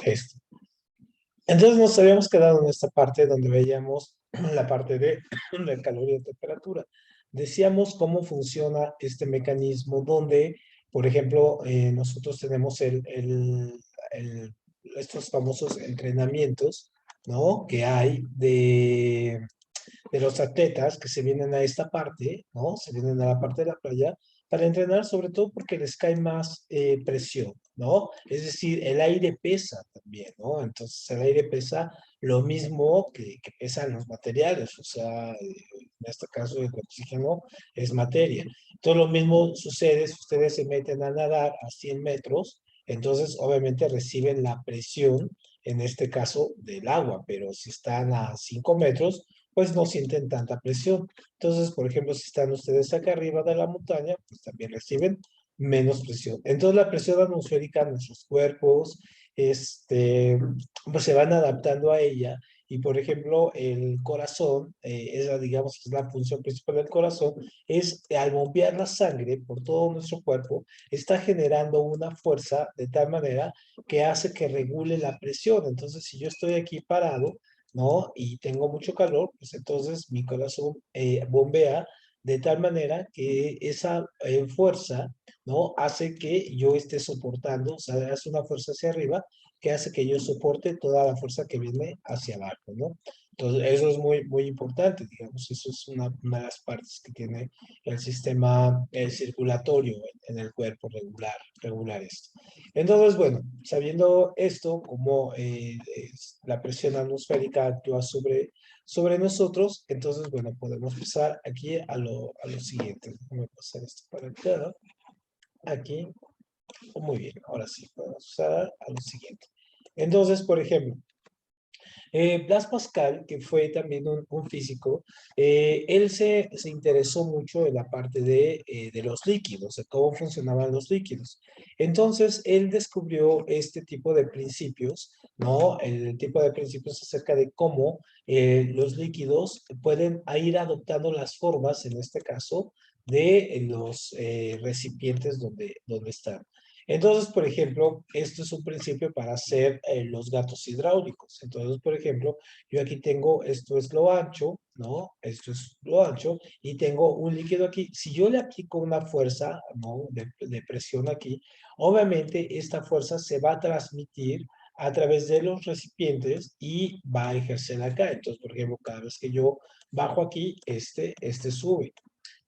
Esto. Entonces nos habíamos quedado en esta parte donde veíamos la parte de calor y de temperatura. Decíamos cómo funciona este mecanismo donde, por ejemplo, nosotros tenemos el- estos famosos entrenamientos, ¿no? Que hay de los atletas que se vienen a esta parte, ¿no? Se vienen a la parte de la playa para entrenar, sobre todo porque les cae más presión, ¿no? Es decir, el aire pesa también, ¿no? Entonces el aire pesa lo mismo que pesan los materiales, o sea, en este caso el oxígeno es materia. Entonces lo mismo sucede si ustedes se meten a nadar a 100 metros, entonces obviamente reciben la presión, en este caso del agua, pero si están a 5 metros, pues no sienten tanta presión. Entonces, por ejemplo, si están ustedes acá arriba de la montaña, pues también reciben menos presión. Entonces, la presión atmosférica en nuestros cuerpos, pues se van adaptando a ella. Y, por ejemplo, el corazón, es la, digamos, es la función principal del corazón, es al bombear la sangre por todo nuestro cuerpo, está generando una fuerza de tal manera que hace que regule la presión. Entonces, si yo estoy aquí parado, ¿no? Y tengo mucho calor, pues entonces mi corazón bombea de tal manera que esa fuerza, ¿no? Hace que yo esté soportando, o sea, hace una fuerza hacia arriba que hace que yo soporte toda la fuerza que viene hacia abajo, ¿no? Entonces, eso es muy, muy importante, digamos, eso es una de las partes que tiene el sistema circulatorio en el cuerpo regular esto. Entonces, bueno, sabiendo esto, cómo la presión atmosférica actúa sobre nosotros, entonces, bueno, podemos pasar aquí a lo siguiente. Déjame pasar esto para acá. Aquí. Muy bien, ahora sí, podemos pasar a lo siguiente. Entonces, por ejemplo, Blas Pascal, que fue también un físico, él se interesó mucho en la parte de los líquidos, de cómo funcionaban los líquidos. Entonces, él descubrió este tipo de principios, ¿no? El tipo de principios acerca de cómo los líquidos pueden ir adoptando las formas, en este caso, de los recipientes donde están. Entonces, por ejemplo, esto es un principio para hacer los gatos hidráulicos. Entonces, por ejemplo, yo aquí tengo, esto es lo ancho, ¿no? Esto es lo ancho y tengo un líquido aquí. Si yo le aplico una fuerza, ¿no? De presión aquí, obviamente esta fuerza se va a transmitir a través de los recipientes y va a ejercer acá. Entonces, por ejemplo, cada vez que yo bajo aquí, este sube.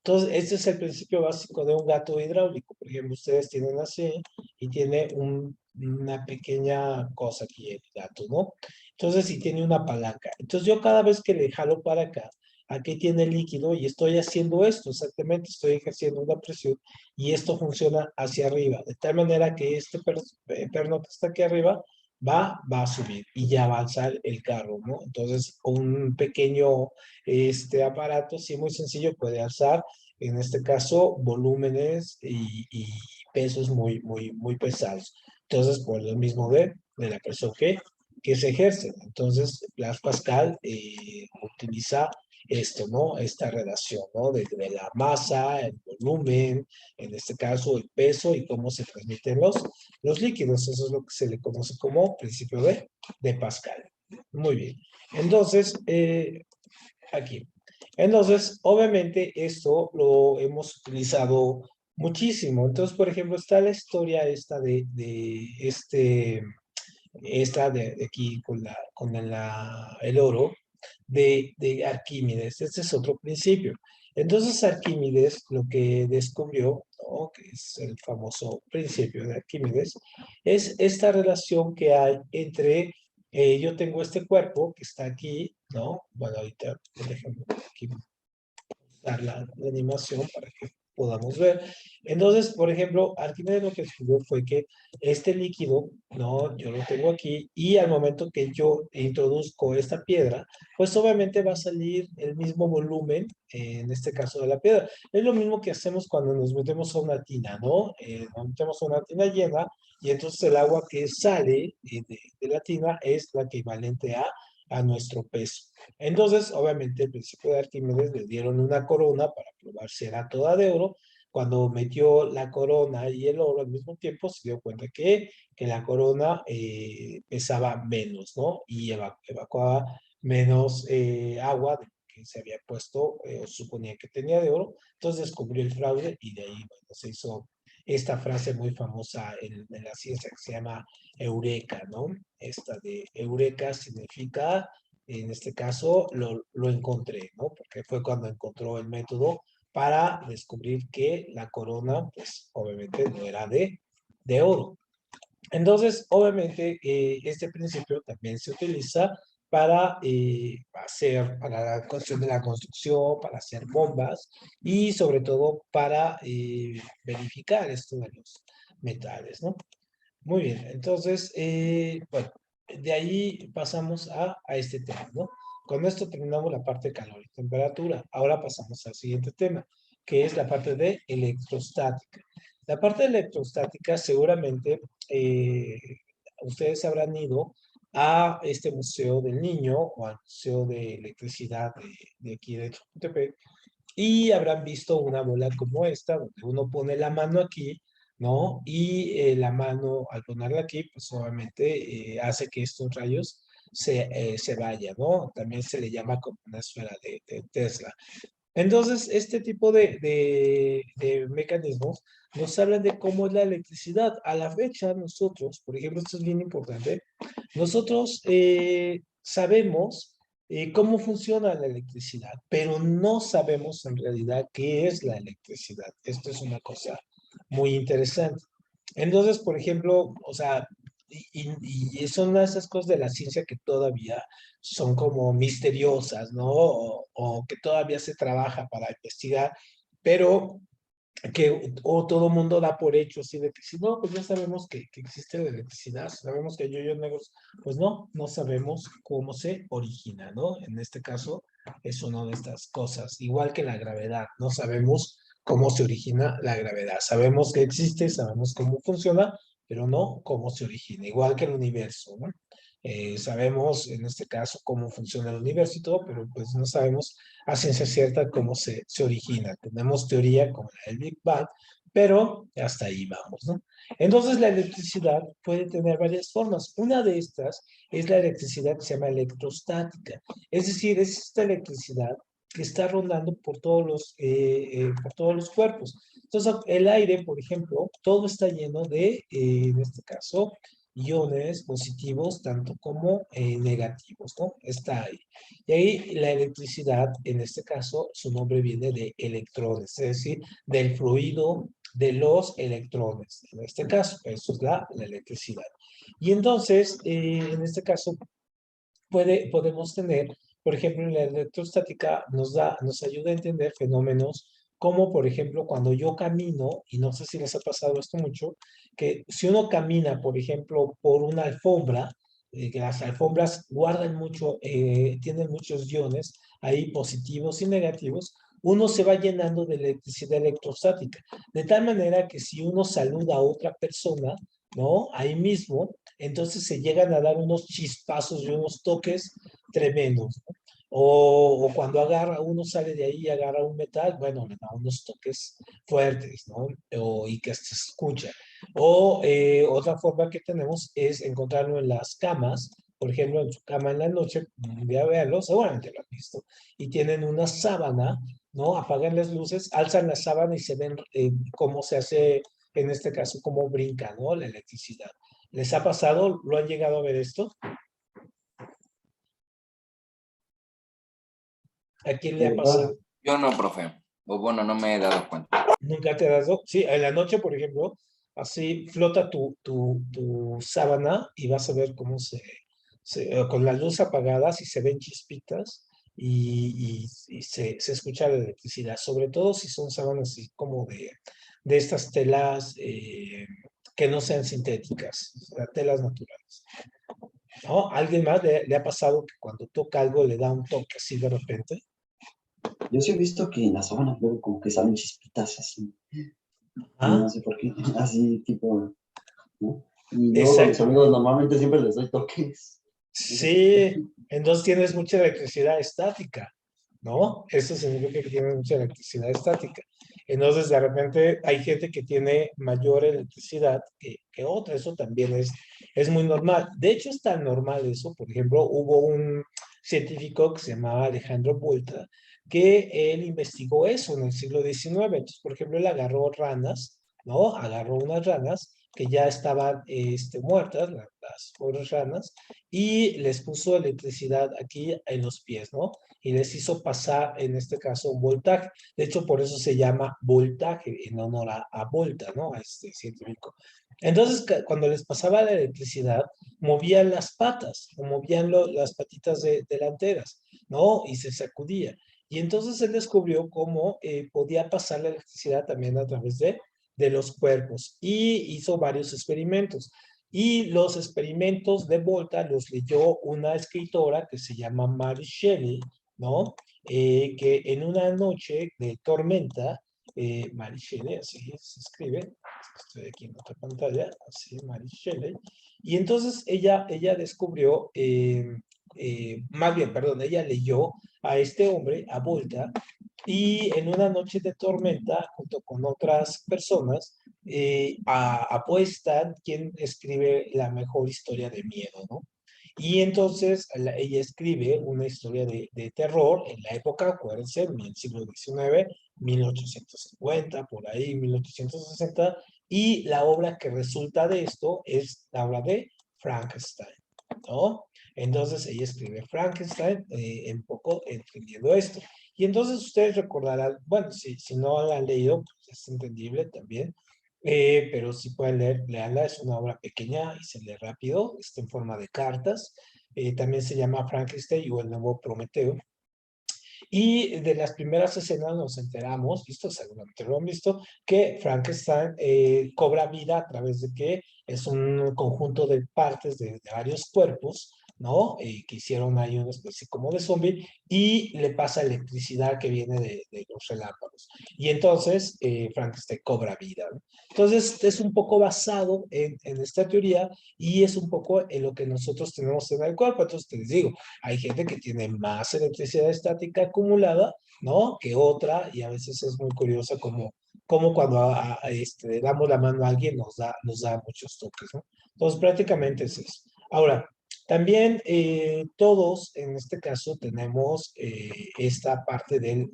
Entonces, este es el principio básico de un gato hidráulico. Por ejemplo, ustedes tienen así y tiene una pequeña cosa aquí el gato, ¿no? Entonces, si tiene una palanca. Entonces, yo cada vez que le jalo para acá, aquí tiene el líquido y estoy haciendo esto, exactamente, estoy ejerciendo una presión y esto funciona hacia arriba, de tal manera que este perno que está aquí arriba va a subir y ya avanza el carro, ¿no? Entonces, un pequeño aparato, sí, muy sencillo, puede alzar en este caso, volúmenes y pesos muy, muy, muy pesados. Entonces, por lo mismo de la presión que se ejerce. Entonces, Blas Pascal utiliza esto, ¿no? Esta relación, ¿no? De la masa, el volumen, en este caso el peso y cómo se transmiten los líquidos. Eso es lo que se le conoce como principio de Pascal. Muy bien. Entonces, aquí. Entonces, obviamente, esto lo hemos utilizado muchísimo. Entonces, por ejemplo, está la historia esta esta de aquí con el oro de Arquímedes. Este es otro principio. Entonces, Arquímedes lo que descubrió, ¿no? Que es el famoso principio de Arquímedes, es esta relación que hay entre, yo tengo este cuerpo que está aquí, ¿no? Bueno, ahorita déjenme aquí dar la animación para que podamos ver. Entonces, por ejemplo, Arquímedes lo que descubrió fue que este líquido, ¿no? Yo lo tengo aquí y al momento que yo introduzco esta piedra, pues obviamente va a salir el mismo volumen, en este caso de la piedra. Es lo mismo que hacemos cuando nos metemos a una tina, ¿no? Nos metemos a una tina llena y entonces el agua que sale de la tina es la equivalente a nuestro peso. Entonces, obviamente, el principio de Arquímedes le dieron una corona para probar si era toda de oro, cuando metió la corona y el oro al mismo tiempo, se dio cuenta que la corona pesaba menos, ¿no? Y evacuaba menos agua de que se había puesto, o suponía que tenía de oro. Entonces descubrió el fraude y de ahí, bueno, se hizo esta frase muy famosa en la ciencia que se llama eureka, ¿no? Esta de eureka significa, en este caso, lo encontré, ¿no? Porque fue cuando encontró el método para descubrir que la corona, pues obviamente no era de oro. Entonces, obviamente, este principio también se utiliza para hacer, para la cuestión de la construcción, para hacer bombas y sobre todo para verificar esto de los metales, ¿no? Muy bien, entonces, bueno, de ahí pasamos a este tema, ¿no? Con esto terminamos la parte de calor y temperatura. Ahora pasamos al siguiente tema, que es la parte de electrostática. La parte de electrostática seguramente eh, ustedes habrán ido a este Museo del Niño o al Museo de Electricidad de aquí de Chapultepec y habrán visto una bola como esta, donde uno pone la mano aquí, ¿no? Y la mano, al ponerla aquí, pues obviamente hace que estos rayos se vayan, ¿no? También se le llama como una esfera de Tesla. Entonces, este tipo de mecanismos nos hablan de cómo es la electricidad. A la fecha, nosotros, por ejemplo, esto es bien importante, nosotros sabemos cómo funciona la electricidad, pero no sabemos en realidad qué es la electricidad. Esto es una cosa muy interesante. Entonces, por ejemplo, o sea, y son una de esas cosas de la ciencia que todavía son como misteriosas, ¿no? O que todavía se trabaja para investigar, pero que o todo mundo da por hecho, así de que si no, pues ya sabemos que existe la electricidad, sabemos que hay hoyos negros, pues no, no sabemos cómo se origina, ¿no? En este caso es una de estas cosas, igual que la gravedad, no sabemos cómo se origina la gravedad, sabemos que existe, sabemos cómo funciona, pero no cómo se origina, igual que el universo, ¿no? Sabemos en este caso cómo funciona el universo y todo, pero pues no sabemos a ciencia cierta cómo se origina. Tenemos teoría como la del Big Bang, pero hasta ahí vamos, ¿no? Entonces la electricidad puede tener varias formas. Una de estas es la electricidad que se llama electrostática. Es decir, es esta electricidad que está rondando por todos los cuerpos. Entonces, el aire, por ejemplo, todo está lleno de, en este caso, iones positivos tanto como negativos, ¿no? Está ahí. Y ahí la electricidad, en este caso, su nombre viene de electrones, es decir, del fluido de los electrones. En este caso, eso es la electricidad. Y entonces, en este caso, podemos tener, por ejemplo, la electrostática nos ayuda a entender fenómenos como, por ejemplo, cuando yo camino, y no sé si les ha pasado esto mucho, que si uno camina, por ejemplo, por una alfombra, que las alfombras guardan mucho, tienen muchos iones, ahí positivos y negativos, uno se va llenando de electricidad electrostática, de tal manera que si uno saluda a otra persona, ¿no? Ahí mismo, entonces se llegan a dar unos chispazos y unos toques tremendos, ¿no? O cuando agarra, uno sale de ahí y agarra un metal, bueno, le da unos toques fuertes, ¿no? Y que se escucha. O otra forma que tenemos es encontrarlo en las camas, por ejemplo, en su cama en la noche, un día véanlo, seguramente lo han visto, y tienen una sábana, ¿no? Apagan las luces, alzan la sábana y se ven cómo se hace, en este caso, cómo brinca, ¿no? La electricidad. ¿Les ha pasado? ¿Lo han llegado a ver esto? ¿A quién le ha pasado? Yo no, profe. O bueno, no me he dado cuenta. ¿Nunca te das? Sí, en la noche, por ejemplo, así flota tu sábana y vas a ver cómo con la luz apagada, si se ven chispitas y se escucha la electricidad, sobre todo si son sábanas así como de estas telas que no sean sintéticas, o sea, telas naturales. ¿No? ¿Alguien más le ha pasado que cuando toca algo le da un toque así de repente? Yo sí he visto que en las sábanas luego como que salen chispitas así, Ah, no sé por qué, así tipo, ¿no? Y luego con mis exacto. amigos normalmente siempre les doy toques. No sé por qué. Sí, entonces tienes mucha electricidad estática, ¿no? Eso significa que tienes mucha electricidad estática. Entonces, de repente, hay gente que tiene mayor electricidad que otra. Eso también es muy normal. De hecho, es tan normal eso. Por ejemplo, hubo un científico que se llamaba Alejandro Volta, que él investigó eso en el siglo XIX. Entonces, por ejemplo, él agarró ranas, ¿no? Agarró unas ranas que ya estaban muertas, las pobres ranas, y les puso electricidad aquí en los pies, ¿no? Y les hizo pasar, en este caso, un voltaje. De hecho, por eso se llama voltaje, en honor a Volta, ¿no? A este científico. Entonces, cuando les pasaba la electricidad, movían las patas, o movían las patitas delanteras, ¿no? Y se sacudía. Y entonces él descubrió cómo podía pasar la electricidad también a través de los cuerpos y hizo varios experimentos. Y los experimentos de Volta los leyó una escritora que se llama Mary Shelley, ¿no? Que en una noche de tormenta, Mary Shelley, así se escribe, estoy aquí en otra pantalla, así Mary Shelley, y entonces ella descubrió, más bien, perdón, ella leyó a este hombre, a Volta, y en una noche de tormenta, junto con otras personas, apuestan quién escribe la mejor historia de miedo, ¿no? Y entonces ella escribe una historia de terror en la época, acuérdense, en el siglo XIX, 1850, por ahí, 1860, y la obra que resulta de esto es la obra de Frankenstein, ¿no? Entonces ella escribe Frankenstein, un poco entendiendo esto. Y entonces ustedes recordarán, bueno, si no la han leído, pues es entendible también, pero si pueden leer, leanla, es una obra pequeña y se lee rápido, está en forma de cartas. También se llama Frankenstein o el nuevo Prometeo. Y de las primeras escenas nos enteramos, visto, seguramente lo han visto, que Frankenstein cobra vida a través de que es un conjunto de partes de varios cuerpos, ¿no? Que hicieron ahí una especie como de zombie y le pasa electricidad que viene de los relámpagos. Y entonces Frankenstein cobra vida, ¿no? Entonces es un poco basado en esta teoría y es un poco en lo que nosotros tenemos en el cuerpo. Entonces te les digo, hay gente que tiene más electricidad estática acumulada, ¿no? Que otra, y a veces es muy curioso como cuando damos la mano a alguien nos da muchos toques, ¿no? Entonces prácticamente es eso. Ahora, también todos en este caso tenemos esta parte del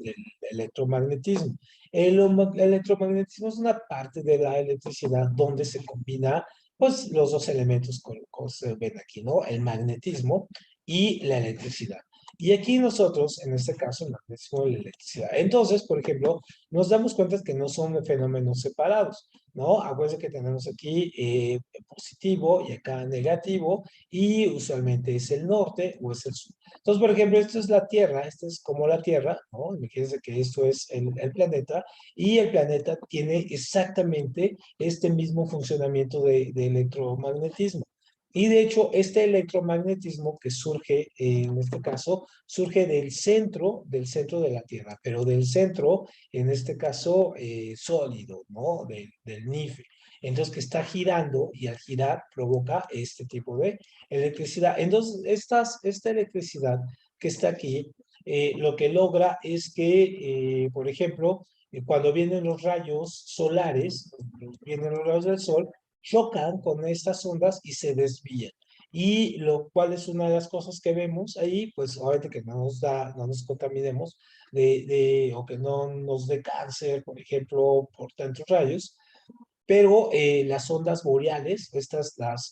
electromagnetismo. El electromagnetismo es una parte de la electricidad donde se combina pues los dos elementos que se ven aquí, ¿no? El magnetismo y la electricidad. Y aquí nosotros, en este caso, el magnetismo y la electricidad. Entonces, por ejemplo, nos damos cuenta que no son fenómenos separados, ¿no? Acuérdense que tenemos aquí positivo y acá negativo, y usualmente es el norte o es el sur. Entonces, por ejemplo, esto es la Tierra, esto es como la Tierra, ¿no? Imagínense que esto es el planeta, y el planeta tiene exactamente este mismo funcionamiento de electromagnetismo. Y de hecho, este electromagnetismo que surge, en este caso, surge del centro de la Tierra, pero del centro, en este caso, sólido, ¿no? Del NIFE. Entonces, que está girando y al girar provoca este tipo de electricidad. Entonces, esta electricidad que está aquí, lo que logra es que, por ejemplo, cuando vienen los rayos solares, vienen los rayos del sol, chocan con estas ondas y se desvían. Y lo cual es una de las cosas que vemos ahí, pues obviamente que no nos contaminemos o que no nos dé cáncer, por ejemplo, por tantos rayos, pero las ondas boreales, las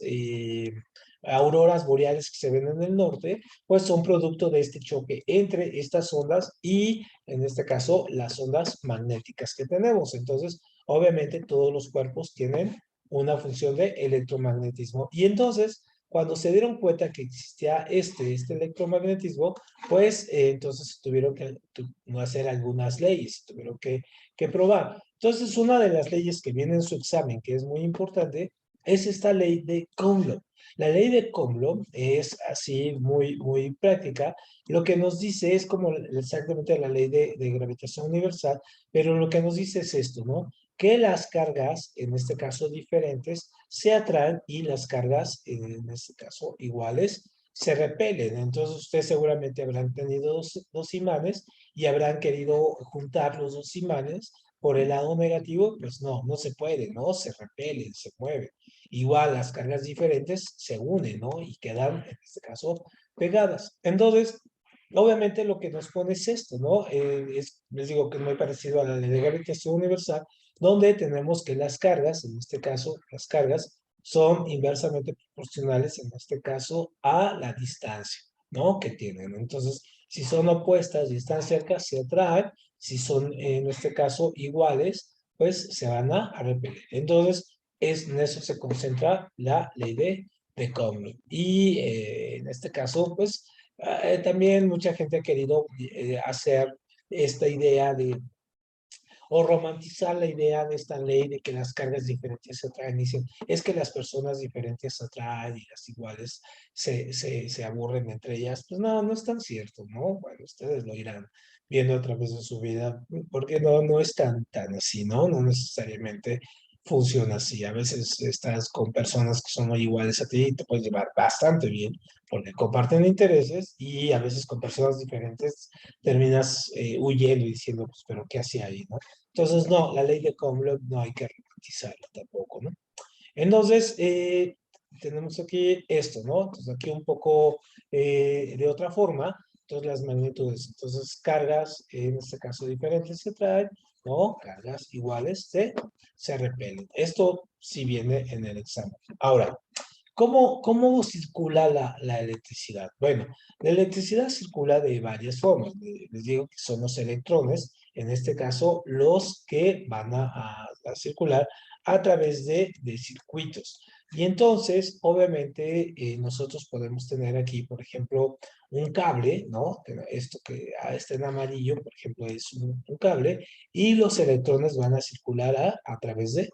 auroras boreales que se ven en el norte, pues son producto de este choque entre estas ondas y, en este caso, las ondas magnéticas que tenemos. Entonces, obviamente, todos los cuerpos tienen una función de electromagnetismo. Y entonces, cuando se dieron cuenta que existía este electromagnetismo, pues entonces tuvieron que hacer algunas leyes, tuvieron que probar. Entonces, una de las leyes que viene en su examen, que es muy importante, es esta ley de Coulomb. La ley de Coulomb es así muy práctica. Lo que nos dice es como exactamente la ley de gravitación universal, pero lo que nos dice es esto, ¿no? Que las cargas, en este caso diferentes, se atraen y las cargas, en este caso iguales, se repelen. Entonces, ustedes seguramente habrán tenido dos imanes y habrán querido juntar los dos imanes por el lado negativo, pues no, no se puede, ¿no? Se repelen, se mueven. Igual las cargas diferentes se unen, ¿no? Y quedan, en este caso, pegadas. Entonces, obviamente lo que nos pone es esto, ¿no? Les digo que es muy parecido a la ley de gravitación universal, donde tenemos que las cargas, en este caso, las cargas son inversamente proporcionales, en este caso, a la distancia, ¿no? Que tienen. Entonces, si son opuestas y están cerca, se atraen. Si son, en este caso, iguales, pues se van a repeler. Entonces, en eso se concentra la ley de Coulomb. Y en este caso, pues, también mucha gente ha querido hacer esta idea de o romantizar la idea de esta ley de que las cargas diferentes se atraen. Dicen, es que las personas diferentes se atraen y las iguales se aburren entre ellas. Pues no, no es tan cierto, ¿no? Bueno, ustedes lo irán viendo a través de su vida, porque no, no es tan así, ¿no? No necesariamente funciona así. A veces estás con personas que son muy iguales a ti y te puedes llevar bastante bien porque comparten intereses y a veces con personas diferentes terminas huyendo y diciendo, pues, pero ¿qué hacía ahí, no? Entonces, no, la ley de Coulomb no hay que romantizarla tampoco, ¿no? Entonces, tenemos aquí esto, ¿no? Entonces, aquí un poco de otra forma, entonces las magnitudes, entonces cargas, en este caso diferentes se traen, ¿no? Cargas iguales se repelen. Esto sí viene en el examen. Ahora, ¿cómo circula la electricidad? Bueno, la electricidad circula de varias formas. Les digo que son los electrones, en este caso, los que van a circular a través de circuitos. Y entonces, obviamente, nosotros podemos tener aquí, por ejemplo, un cable, ¿no? Esto que está en amarillo, por ejemplo, es un cable, y los electrones van a circular a través de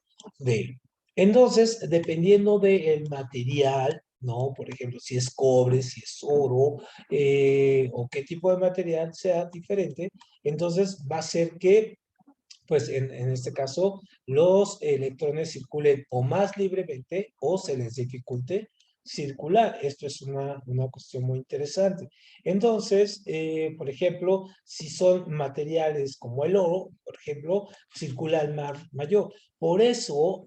él. Entonces, dependiendo del material, ¿no? Por ejemplo, si es cobre, si es oro, o qué tipo de material sea diferente, entonces va a ser que pues en este caso, los electrones circulen o más libremente o se les dificulte circular. Esto es una cuestión muy interesante. Entonces, por ejemplo, si son materiales como el oro, por ejemplo, circula el mar mayor. Por eso,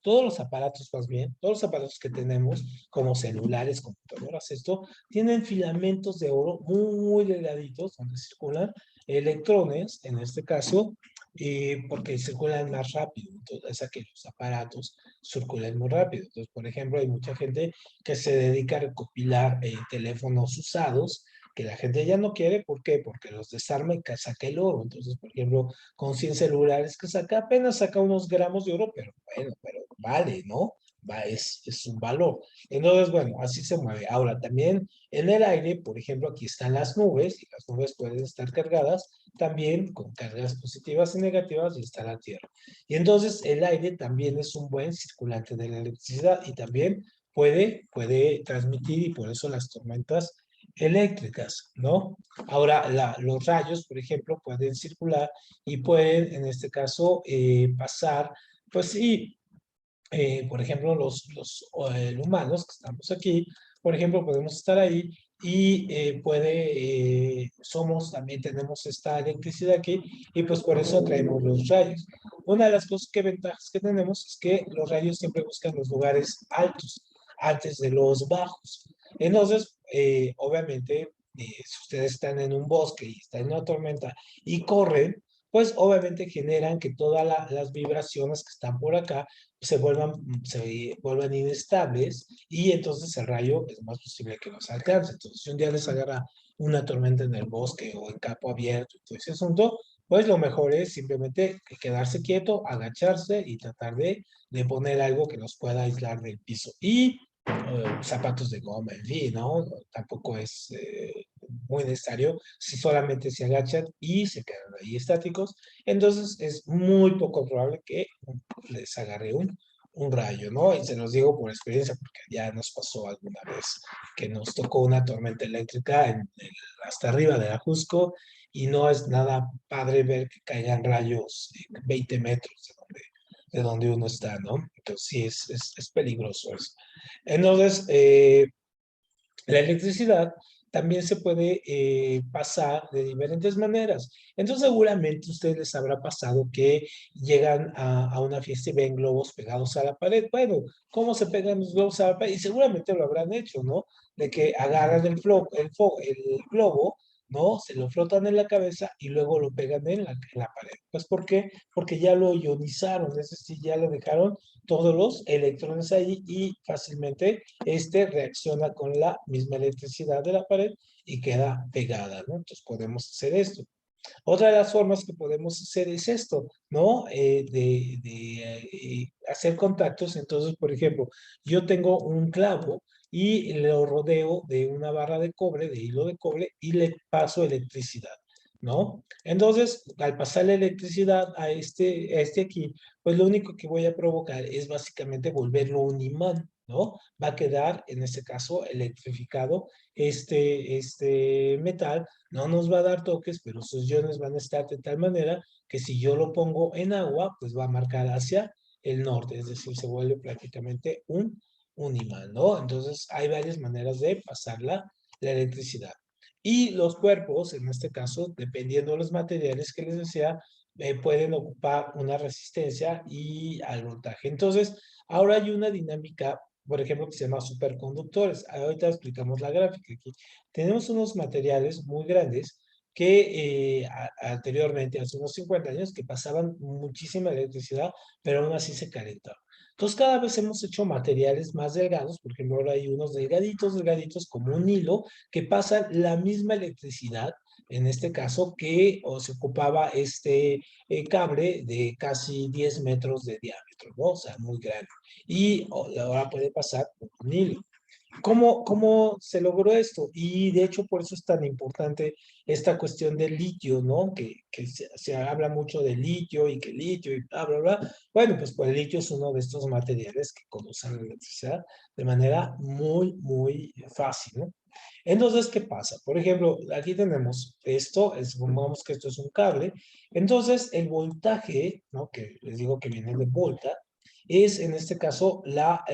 todos los aparatos más bien, todos los aparatos que tenemos, como celulares, computadoras, esto, tienen filamentos de oro muy delgaditos donde circulan electrones, en este caso, porque circulan más rápido. Entonces, es que los aparatos circulan muy rápido. Entonces, por ejemplo, hay mucha gente que se dedica a recopilar teléfonos usados que la gente ya no quiere. ¿Por qué? Porque los desarma y saca el oro. Entonces, por ejemplo, con 100 celulares que saca, apenas saca unos gramos de oro, pero bueno, pero vale, ¿no? Es un valor. Entonces, bueno, así se mueve. Ahora, también en el aire, por ejemplo, aquí están las nubes y las nubes pueden estar cargadas también con cargas positivas y negativas y está la Tierra. Y entonces el aire también es un buen circulante de la electricidad y también puede transmitir y por eso las tormentas eléctricas, ¿no? Ahora, los rayos, por ejemplo, pueden circular y pueden, en este caso, pasar, pues sí, por ejemplo, los humanos que estamos aquí, por ejemplo, podemos estar ahí y también tenemos esta electricidad aquí y pues por eso traemos los rayos. Una de las ventajas que tenemos es que los rayos siempre buscan los lugares altos antes de los bajos. Entonces, obviamente, si ustedes están en un bosque y están en una tormenta y corren, pues obviamente generan que todas las vibraciones que están por acá se vuelvan inestables y entonces el rayo es más posible que los alcance. Entonces, si un día les agarra una tormenta en el bosque o en campo abierto y todo ese asunto, pues lo mejor es simplemente quedarse quieto, agacharse y tratar de poner algo que los pueda aislar del piso. Y zapatos de goma, en fin, ¿no? Tampoco es muy necesario si solamente se agachan y se quedan ahí estáticos. Entonces es muy poco probable que les agarre un rayo, ¿no? Y se los digo por experiencia porque ya nos pasó alguna vez que nos tocó una tormenta eléctrica hasta arriba de Ajusco y no es nada padre ver que caigan rayos 20 metros de donde uno está, ¿no? Entonces sí, es peligroso eso. Entonces, la electricidad también se puede pasar de diferentes maneras. Entonces seguramente a ustedes les habrá pasado que llegan a una fiesta y ven globos pegados a la pared. Bueno, ¿cómo se pegan los globos a la pared? Y seguramente lo habrán hecho, ¿no? De que agarran el globo, ¿no? Se lo frotan en la cabeza y luego lo pegan en la pared. Pues ¿por qué? Porque ya lo ionizaron, es decir, ya le dejaron todos los electrones ahí y fácilmente este reacciona con la misma electricidad de la pared y queda pegada, ¿no? Entonces podemos hacer esto. Otra de las formas que podemos hacer es esto, ¿no? Hacer contactos. Entonces, por ejemplo, yo tengo un clavo y lo rodeo de una barra de cobre, de hilo de cobre, y le paso electricidad, ¿no? Entonces, al pasar la electricidad a este aquí, pues lo único que voy a provocar es básicamente volverlo un imán, ¿no? Va a quedar, en este caso, electrificado este metal, no nos va a dar toques, pero sus iones van a estar de tal manera que si yo lo pongo en agua, pues va a marcar hacia el norte, es decir, se vuelve prácticamente un imán, ¿no? Entonces hay varias maneras de pasar la electricidad. Y los cuerpos, en este caso, dependiendo de los materiales que les decía, pueden ocupar una resistencia y al voltaje. Entonces, ahora hay una dinámica, por ejemplo, que se llama superconductores. Ahorita explicamos la gráfica aquí. Tenemos unos materiales muy grandes que anteriormente, hace unos 50 años, que pasaban muchísima electricidad, pero aún así se calentaban. Entonces, cada vez hemos hecho materiales más delgados, por ejemplo, ahora hay unos delgaditos, delgaditos, como un hilo, que pasan la misma electricidad, en este caso, que se ocupaba este cable de casi 10 metros de diámetro, ¿no? O sea, muy grande. Y ahora puede pasar por un hilo. ¿Cómo se logró esto? Y de hecho por eso es tan importante esta cuestión del litio, ¿no? Que se habla mucho del litio y que el litio y bla, bla, bla. Bueno, pues el litio es uno de estos materiales que conducen la electricidad de manera muy, muy fácil, ¿no? Entonces, ¿qué pasa? Por ejemplo, aquí tenemos esto, supongamos que esto es un cable. Entonces, el voltaje, ¿no? Que les digo que viene de volta, es en este caso la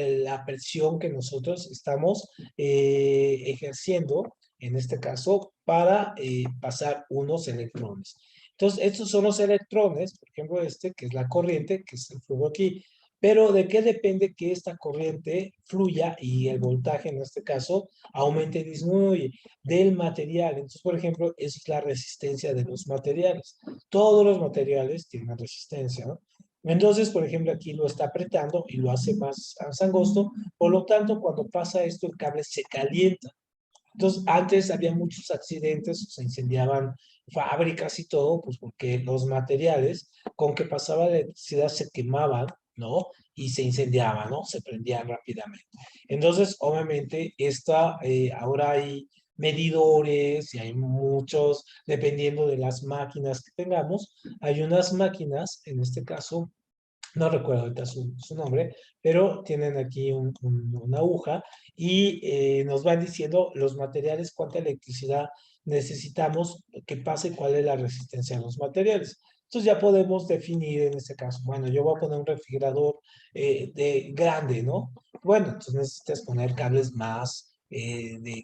presión que nosotros estamos ejerciendo, en este caso, para pasar unos electrones. Entonces, estos son los electrones, por ejemplo, este, que es la corriente, que es el flujo aquí. Pero ¿de qué depende que esta corriente fluya y el voltaje, en este caso, aumente y disminuye? Del material. Entonces, por ejemplo, esa es la resistencia de los materiales. Todos los materiales tienen resistencia, ¿no? Entonces, por ejemplo, aquí lo está apretando y lo hace más angosto. Por lo tanto, cuando pasa esto, el cable se calienta. Entonces, antes había muchos accidentes, se incendiaban fábricas y todo, pues porque los materiales con que pasaba la electricidad se quemaban, ¿no? Y se incendiaban, ¿no? Se prendían rápidamente. Entonces, obviamente, ahora hay medidores y hay muchos, dependiendo de las máquinas que tengamos, hay unas máquinas, en este caso, no recuerdo ahorita su nombre, pero tienen aquí una aguja y nos van diciendo los materiales, cuánta electricidad necesitamos que pase, cuál es la resistencia de los materiales. Entonces ya podemos definir en este caso, bueno, yo voy a poner un refrigerador grande, ¿no? Bueno, entonces necesitas poner cables más,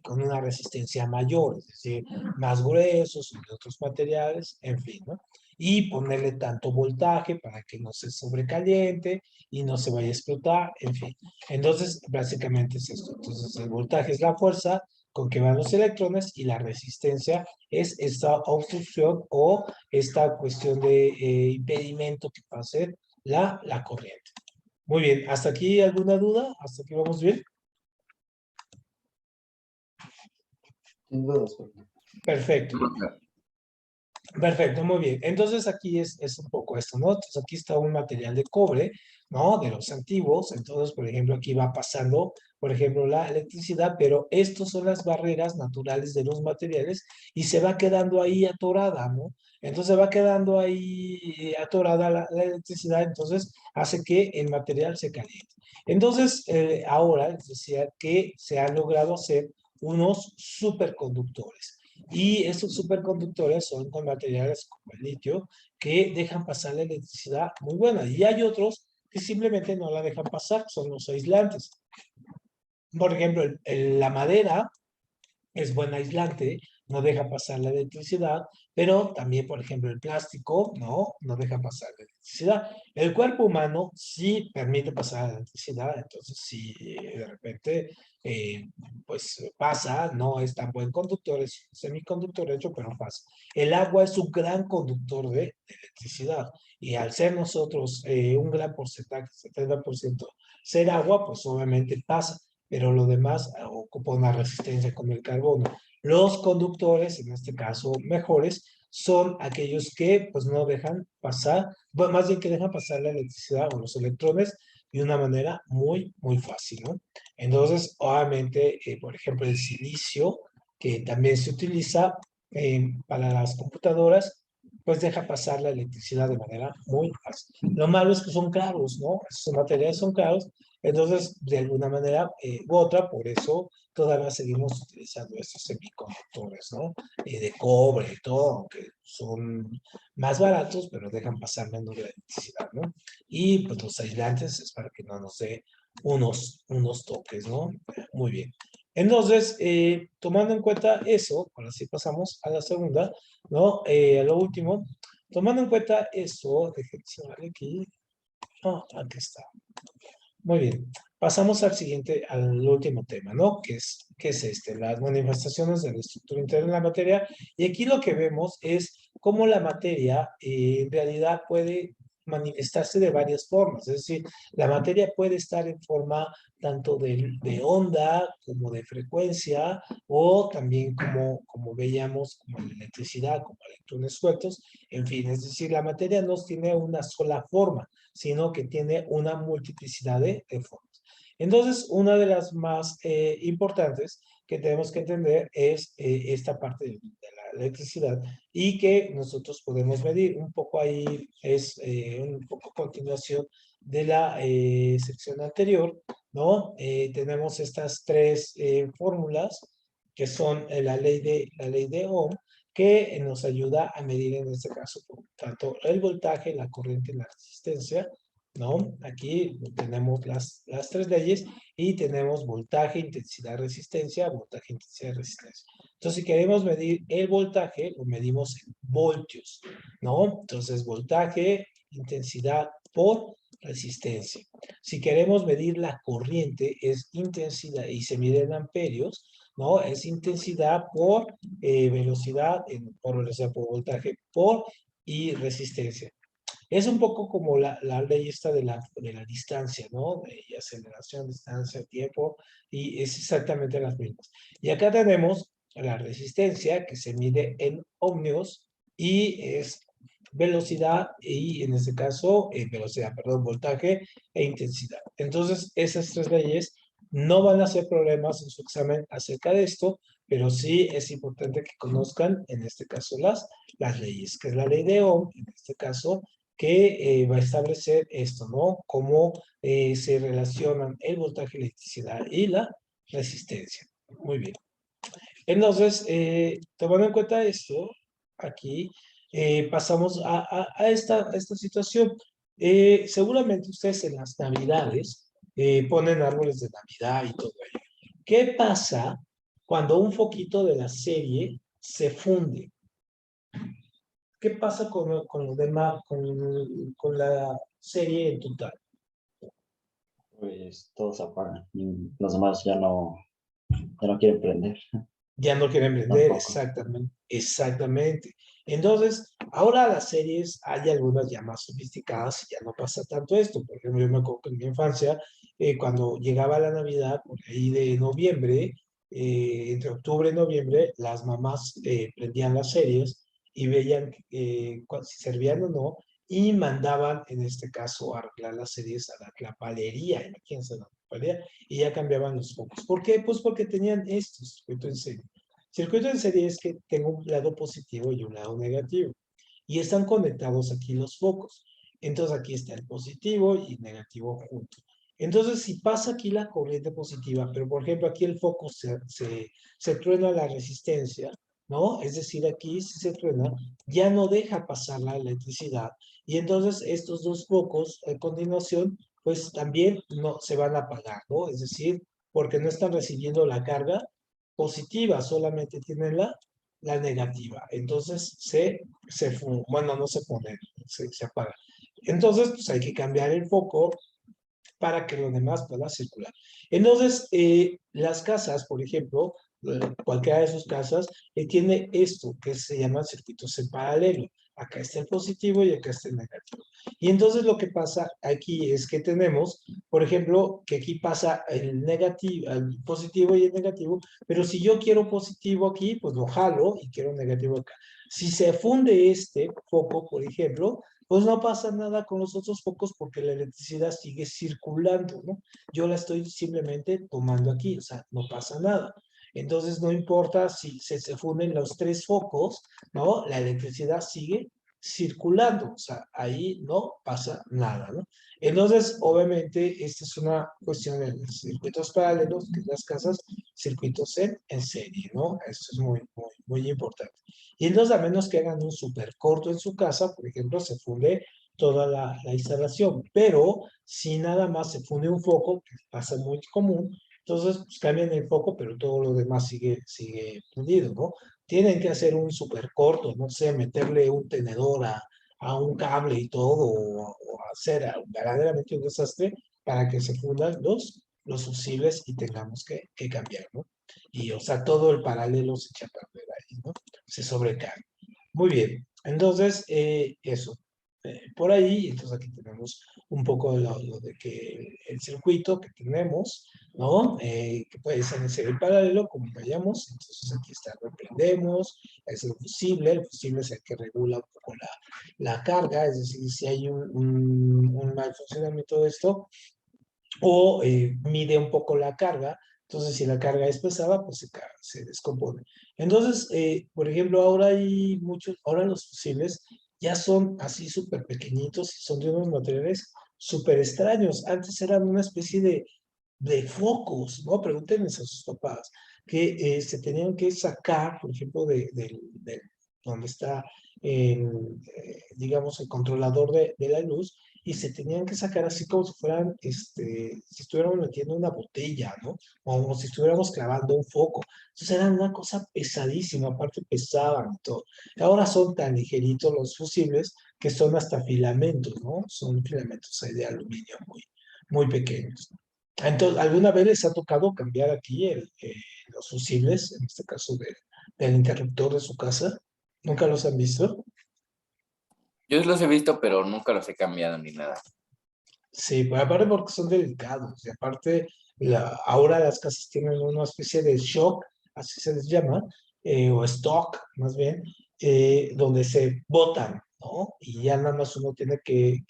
con una resistencia mayor, es decir, más gruesos y de otros materiales, en fin, ¿no? Y ponerle tanto voltaje para que no se sobrecaliente y no se vaya a explotar, en fin. Entonces, básicamente es esto. Entonces, el voltaje es la fuerza con que van los electrones y la resistencia es esta obstrucción o esta cuestión de impedimento que pase la corriente. Muy bien, ¿hasta aquí alguna duda? ¿Hasta aquí vamos bien? Sin dudas, profe. Perfecto. Profe, Perfecto, muy bien. Entonces aquí es un poco esto, ¿no? Entonces aquí está un material de cobre, ¿no? De los antiguos. Entonces, por ejemplo, aquí va pasando, por ejemplo, la electricidad, pero estos son las barreras naturales de los materiales y se va quedando ahí atorada, ¿no? Entonces va quedando ahí atorada la electricidad, entonces hace que el material se caliente. Entonces, ahora les decía que se han logrado hacer unos superconductores. Y estos superconductores son con materiales como el litio que dejan pasar la electricidad muy buena. Y hay otros que simplemente no la dejan pasar, son los aislantes. Por ejemplo, la madera es buen aislante, no deja pasar la electricidad, pero también, por ejemplo, el plástico, no deja pasar la electricidad. El cuerpo humano sí permite pasar la electricidad, entonces si de repente, pues pasa, no es tan buen conductor, es semiconductor hecho, pero pasa. El agua es un gran conductor de electricidad, y al ser nosotros un gran porcentaje, 70%, ser agua, pues obviamente pasa, pero lo demás ocupa una resistencia como el carbono. Los conductores, en este caso mejores, son aquellos que pues no dejan pasar, bueno, más bien que dejan pasar la electricidad o los electrones de una manera muy fácil, ¿no? Entonces, obviamente, por ejemplo, el silicio, que también se utiliza para las computadoras, pues deja pasar la electricidad de manera muy fácil. Lo malo es que son caros, ¿no? Esos materiales son caros, entonces, de alguna manera u otra, por eso todavía seguimos utilizando estos semiconductores, ¿no? De cobre y todo, aunque son más baratos, pero dejan pasar menos la electricidad, ¿no? Y pues los aislantes es para que no nos dé unos toques, ¿no? Muy bien. Entonces, tomando en cuenta eso, ahora sí pasamos a la segunda, ¿no? A lo último, tomando en cuenta eso, déjenme ver aquí. Ah, aquí está. Muy bien. Pasamos al siguiente, al último tema, ¿no? Que es este, las manifestaciones de la estructura interna de la materia. Y aquí lo que vemos es cómo la materia en realidad puede manifestarse de varias formas. Es decir, la materia puede estar en forma tanto de onda como de frecuencia o también como veíamos, como la electricidad, como electrones sueltos. En fin, es decir, la materia no tiene una sola forma, sino que tiene una multiplicidad de formas. Entonces, una de las más importantes que tenemos que entender es esta parte de la electricidad y que nosotros podemos medir. Un poco ahí es un poco continuación de la sección anterior, ¿no? Tenemos estas tres fórmulas que son la ley de Ohm, que nos ayuda a medir en este caso, por tanto, el voltaje, la corriente y la resistencia, ¿no? Aquí tenemos las tres leyes y tenemos voltaje, intensidad, resistencia, voltaje, intensidad, resistencia. Entonces, si queremos medir el voltaje, lo medimos en voltios, ¿no? Entonces, voltaje, intensidad por resistencia. Si queremos medir la corriente, es intensidad y se mide en amperios, ¿no? Es intensidad por velocidad, por velocidad, por voltaje, por y resistencia. Es un poco como la ley esta de la distancia, ¿no? De aceleración, distancia, tiempo, y es exactamente las mismas. Y acá tenemos la resistencia que se mide en ohmios y es velocidad y en este caso, velocidad, perdón, voltaje e intensidad. Entonces, esas tres leyes no van a ser problemas en su examen acerca de esto, pero sí es importante que conozcan, en este caso, las leyes, que es la ley de Ohm, en este caso, que va a establecer esto, ¿no? Cómo se relacionan el voltaje, electricidad y la resistencia. Muy bien. Entonces, tomando en cuenta esto, aquí pasamos a esta situación. Seguramente ustedes en las Navidades ponen árboles de Navidad y todo ello. ¿Qué pasa cuando un foquito de la serie se funde? ¿Qué pasa con los demás, con la serie en total? Pues todos apagan y los demás ya no quieren prender Ya no quieren vender, tampoco. exactamente, exactamente. Entonces, ahora las series, hay algunas ya más sofisticadas y ya no pasa tanto esto. Por ejemplo, yo me acuerdo que en mi infancia, cuando llegaba la Navidad, por ahí de noviembre, entre octubre y noviembre, las mamás prendían las series y veían si servían o no, y mandaban, en este caso, a arreglar las series a la clapalería, imagínense la clapalería, y ya cambiaban los focos. ¿Por qué? Pues porque tenían esto, circuito en serie. Circuito en serie es que tengo un lado positivo y un lado negativo. Y están conectados aquí los focos. Entonces aquí está el positivo y negativo juntos. Entonces, si pasa aquí la corriente positiva, pero por ejemplo aquí el foco se truena la resistencia, ¿no? Es decir, aquí si se truena, ya no deja pasar la electricidad. Y entonces estos dos focos a continuación, pues también no se van a apagar, ¿no? Es decir, porque no están recibiendo la carga positiva, solamente tiene la negativa. Entonces bueno, no se pone, se apaga. Entonces, pues hay que cambiar el foco para que lo demás pueda circular. Entonces, las casas, por ejemplo, cualquiera de sus casas, tiene esto que se llama circuitos en paralelo. Acá está el positivo y acá está el negativo. Y entonces lo que pasa aquí es que tenemos, por ejemplo, que aquí pasa el negativo, el positivo y el negativo, pero si yo quiero positivo aquí, pues lo jalo y quiero negativo acá. Si se funde este foco, por ejemplo, pues no pasa nada con los otros focos porque la electricidad sigue circulando, ¿no? Yo la estoy simplemente tomando aquí, o sea, no pasa nada. Entonces, no importa si se funden los tres focos, ¿no? La electricidad sigue circulando, o sea, ahí no pasa nada, ¿no? Entonces, obviamente, esta es una cuestión de circuitos paralelos, que las casas, circuitos en serie, ¿no? Esto es muy, muy, muy importante. Y entonces, a menos que hagan un súper corto en su casa, por ejemplo, se funde toda la instalación. Pero si nada más se funde un foco, que pasa muy común, entonces pues, cambian el foco, pero todo lo demás sigue fundido, ¿no? Tienen que hacer un súper corto, no sé, meterle un tenedor a un cable y todo, o hacer verdaderamente un desastre para que se fundan los fusibles y tengamos que cambiar, ¿no? Y, o sea, todo el paralelo se echa a perder ahí, ¿no? Se sobrecarga. Muy bien, entonces, eso. Por ahí, entonces aquí tenemos un poco de lo de que el circuito que tenemos, ¿no? Que puede ser en serie paralelo, como vayamos. Entonces aquí está, lo prendemos, es el fusible es el que regula un poco la carga, es decir, si hay un mal funcionamiento de esto, o mide un poco la carga. Entonces, si la carga es pesada, pues se descompone. Entonces, por ejemplo, ahora los fusibles ya son así súper pequeñitos y son de unos materiales súper extraños. Antes eran una especie de focos, ¿no? Pregúntenles a sus papás, que se tenían que sacar, por ejemplo, donde está, digamos, el controlador de la luz, y se tenían que sacar así como si fueran, si estuviéramos metiendo una botella, ¿no? O como si estuviéramos clavando un foco. Entonces eran una cosa pesadísima, aparte pesaban y todo. Ahora son tan ligeritos los fusibles que son hasta filamentos, ¿no? Son filamentos ahí de aluminio muy pequeños. Entonces, ¿alguna vez les ha tocado cambiar aquí los fusibles, en este caso del interruptor de su casa? ¿Nunca los han visto? Yo los he visto, pero nunca los he cambiado ni nada. Sí, pues aparte porque son delicados, y aparte ahora las casas tienen una especie de shock, así se les llama, o stock más bien, donde se botan, ¿no? Y ya nada más uno tiene que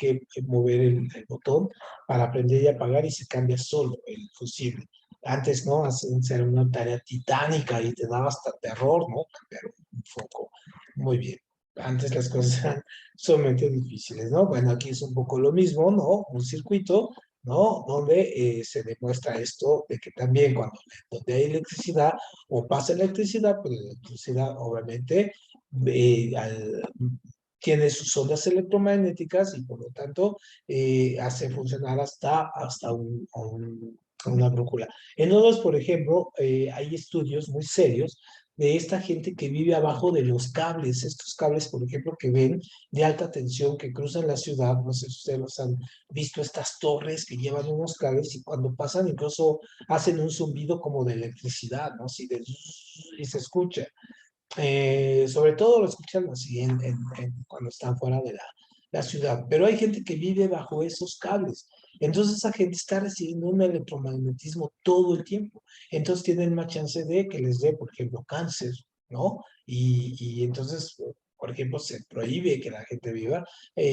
mover el botón para prender y apagar y se cambia solo el fusible. Antes, ¿no? Era una tarea titánica y te daba hasta terror, ¿no? Cambiar un foco. Muy bien. Antes las cosas eran sumamente difíciles, ¿no? Bueno, aquí es un poco lo mismo, ¿no? Un circuito, ¿no? Donde se demuestra esto de que también donde hay electricidad o pasa electricidad, pues la electricidad obviamente tiene sus ondas electromagnéticas y por lo tanto hace funcionar hasta una brújula. Entonces, por ejemplo, hay estudios muy serios de esta gente que vive abajo de los cables, estos cables, por ejemplo, que ven de alta tensión que cruzan la ciudad, no sé si ustedes los han visto, estas torres que llevan unos cables y cuando pasan incluso hacen un zumbido como de electricidad, ¿no? Así y se escucha. Sobre todo lo escuchan así cuando están fuera de la ciudad, pero hay gente que vive bajo esos cables. Entonces esa gente está recibiendo un electromagnetismo todo el tiempo. Entonces tienen más chance de que les dé, por ejemplo, cáncer, ¿no? Y entonces, por ejemplo, se prohíbe que la gente viva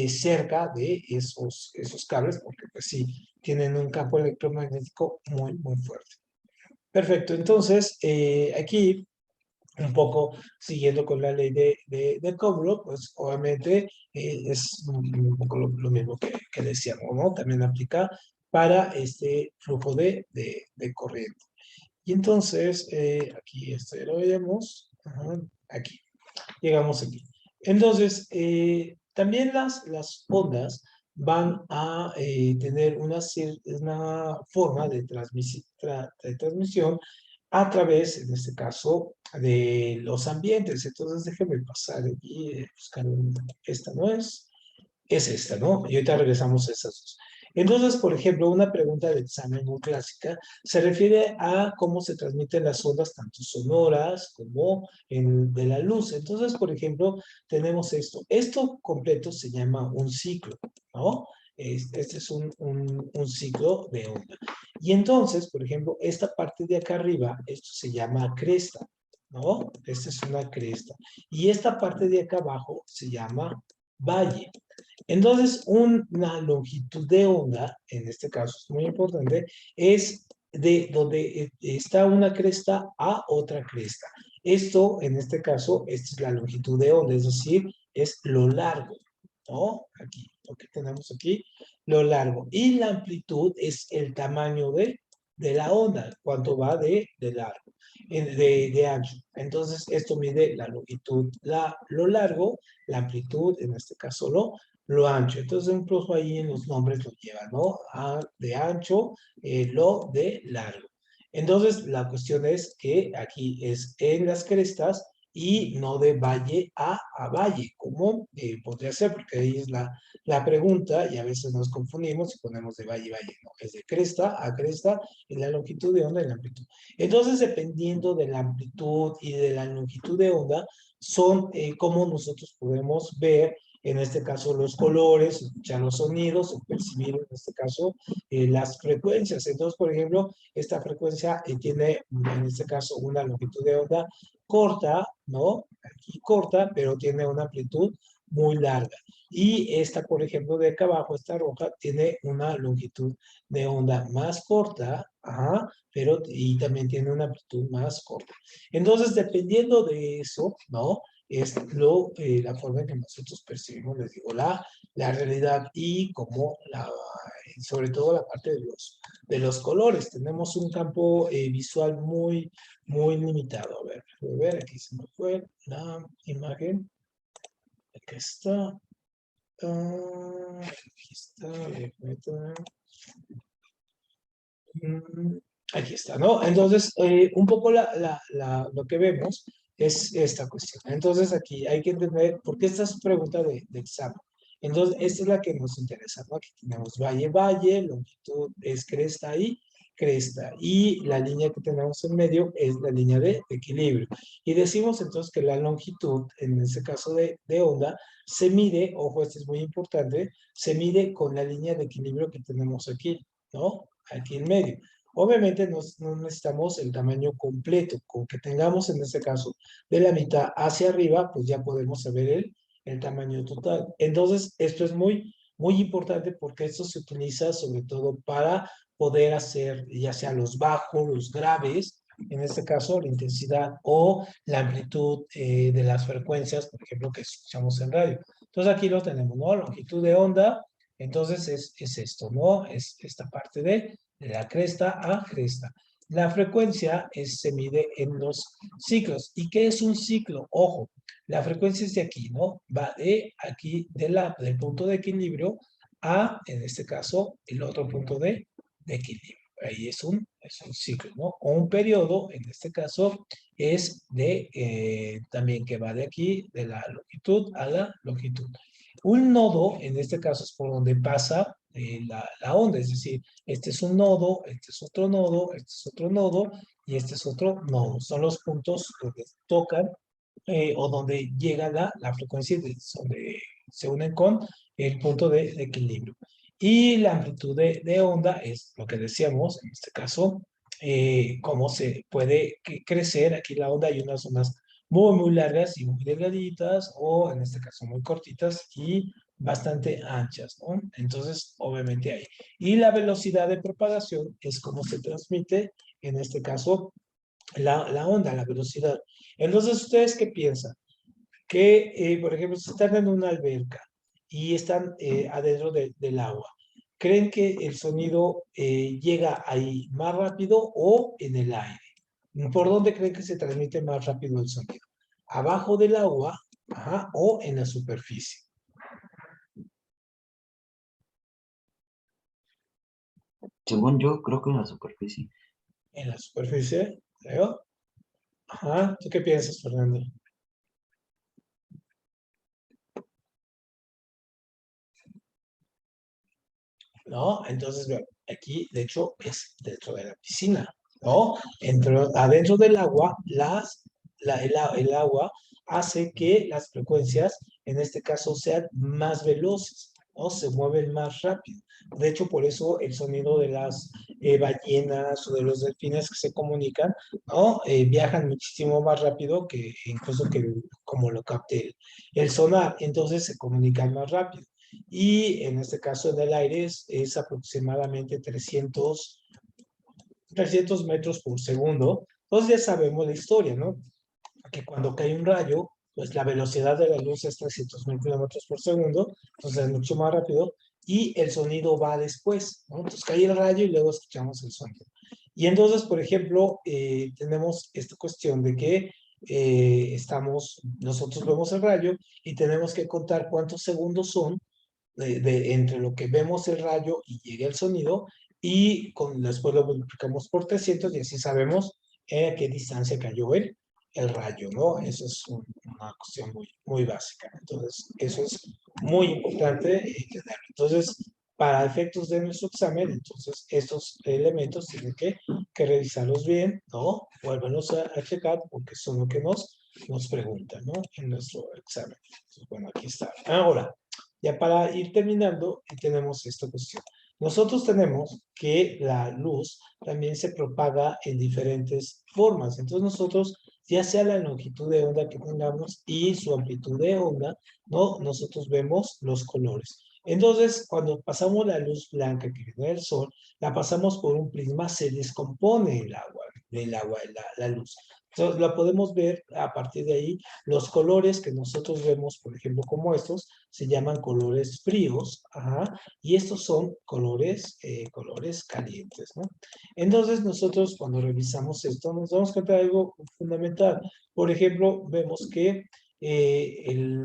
cerca de esos cables porque pues sí, tienen un campo electromagnético muy fuerte. Perfecto, entonces aquí un poco siguiendo con la ley de cobro, pues obviamente es un poco lo mismo que decíamos, ¿no? También aplica para este flujo de corriente. Y entonces, aquí lo vemos, ajá, aquí, llegamos aquí. Entonces, también las ondas van a tener una forma de transmisión a través, en este caso, de los ambientes. Entonces, déjenme pasar aquí, buscar esta no es esta, ¿no? Y ahorita regresamos a estas dos. Entonces, por ejemplo, una pregunta de examen muy clásica se refiere a cómo se transmiten las ondas, tanto sonoras como de la luz. Entonces, por ejemplo, tenemos esto. Esto completo se llama un ciclo, ¿no? Este es un ciclo de onda. Y entonces, por ejemplo, esta parte de acá arriba, esto se llama cresta, ¿no? Esta es una cresta. Y esta parte de acá abajo se llama valle. Entonces, una longitud de onda, en este caso es muy importante, es de donde está una cresta a otra cresta. Esto, en este caso, esta es la longitud de onda, es decir, es lo largo, ¿no? Aquí, lo que tenemos aquí, lo largo. Y la amplitud es el tamaño de la onda, cuánto va de largo, de ancho. Entonces, esto mide la longitud, lo largo, la amplitud, en este caso lo ancho. Entonces, incluso ahí en los nombres lo lleva, ¿no? A de ancho, lo de largo. Entonces, la cuestión es que aquí es en las crestas y no de valle a valle, como podría ser, porque ahí es la pregunta y a veces nos confundimos y ponemos de valle a valle, ¿no? Es de cresta a cresta y la longitud de onda y la amplitud. Entonces, dependiendo de la amplitud y de la longitud de onda, son como nosotros podemos ver en este caso los colores, escuchar los sonidos, percibir en este caso las frecuencias. Entonces, por ejemplo, esta frecuencia tiene en este caso una longitud de onda corta, ¿no? Aquí corta, pero tiene una amplitud muy larga. Y esta, por ejemplo, de acá abajo, esta roja, tiene una longitud de onda más corta, ajá, pero y también tiene una amplitud más corta. Entonces, dependiendo de eso, ¿no? Es la forma en que nosotros percibimos, les digo, la realidad y como sobre todo la parte de los colores. Tenemos un campo visual muy limitado. A ver, aquí se me fue la imagen. Aquí está. Aquí está. Aquí está, ¿no? Entonces, un poco lo que vemos es esta cuestión. Entonces, aquí hay que entender, porque esta es pregunta de examen. Entonces, esta es la que nos interesa, ¿no? Aquí tenemos valle, longitud es cresta y cresta. Y la línea que tenemos en medio es la línea de equilibrio. Y decimos entonces que la longitud, en este caso de onda, se mide, ojo, esto es muy importante, se mide con la línea de equilibrio que tenemos aquí, ¿no? Aquí en medio. Obviamente no necesitamos el tamaño completo, con que tengamos en este caso de la mitad hacia arriba, pues ya podemos saber el tamaño total. Entonces, esto es muy importante porque esto se utiliza sobre todo para poder hacer ya sea los bajos, los graves, en este caso la intensidad o la amplitud de las frecuencias, por ejemplo, que escuchamos en radio. Entonces aquí lo tenemos, ¿no? Longitud de onda, entonces es esto, ¿no? Es esta parte de la cresta a cresta. La frecuencia se mide en los ciclos. ¿Y qué es un ciclo? Ojo, la frecuencia es de aquí, ¿no? Va de aquí, del punto de equilibrio a, en este caso, el otro punto de equilibrio. Ahí es un ciclo, ¿no? O un periodo, en este caso, es también que va de aquí, de la longitud a la longitud. Un nodo, en este caso, es por donde pasa la onda, es decir, este es un nodo, este es otro nodo, este es otro nodo y este es otro nodo. Son los puntos donde tocan o donde llega la frecuencia donde se unen con el punto de equilibrio. Y la amplitud de onda es lo que decíamos, en este caso, cómo se puede crecer. Aquí la onda hay unas zonas muy largas y muy delgaditas, o en este caso muy cortitas y bastante anchas, ¿no? Entonces, obviamente hay. Y la velocidad de propagación es cómo se transmite, en este caso, la onda, la velocidad. Entonces, ¿ustedes qué piensan? Que, por ejemplo, si están en una alberca y están adentro del agua, ¿creen que el sonido llega ahí más rápido o en el aire? ¿Por dónde creen que se transmite más rápido el sonido? ¿Abajo del agua, ajá, o en la superficie? Según yo, creo que en la superficie. En la superficie. ¿Veo? Ajá, ¿tú qué piensas, Fernando? ¿No? Entonces, veo, aquí, de hecho, es dentro de la piscina, ¿no? Adentro del agua, el agua hace que las frecuencias, en este caso, sean más veloces, ¿no? Se mueven más rápido. De hecho, por eso el sonido de las ballenas o de los delfines que se comunican, ¿no? Viajan muchísimo más rápido que incluso como lo capte el sonar. Entonces, se comunican más rápido y en este caso en el aire es aproximadamente 300 metros por segundo. Entonces ya sabemos la historia, ¿no? Que cuando cae un rayo, pues la velocidad de la luz es 300.000 kilómetros por segundo, entonces es mucho más rápido y el sonido va después, ¿no? Entonces cae el rayo y luego escuchamos el sonido. Y entonces, por ejemplo, tenemos esta cuestión de que nosotros vemos el rayo y tenemos que contar cuántos segundos son entre lo que vemos el rayo y llega el sonido y después lo multiplicamos por 300 y así sabemos a qué distancia cayó el rayo, ¿no? Eso es una cuestión muy, muy básica. Entonces, eso es muy importante tenerlo. Entonces, para efectos de nuestro examen, entonces, estos elementos tienen que revisarlos bien, ¿no? Vuélvanos a checar porque son lo que nos preguntan, ¿no? En nuestro examen. Entonces, bueno, aquí está. Ahora, ya para ir terminando, tenemos esta cuestión. Nosotros tenemos que la luz también se propaga en diferentes formas. Entonces nosotros, ya sea la longitud de onda que tengamos y su amplitud de onda, ¿no? Nosotros vemos los colores. Entonces, cuando pasamos la luz blanca que viene del sol, la pasamos por un prisma, se descompone el agua, la luz. Entonces, la podemos ver a partir de ahí. Los colores que nosotros vemos, por ejemplo, como estos, se llaman colores fríos, ajá, y estos son colores calientes, ¿no? Entonces, nosotros cuando revisamos esto, nos damos cuenta de algo fundamental. Por ejemplo, vemos que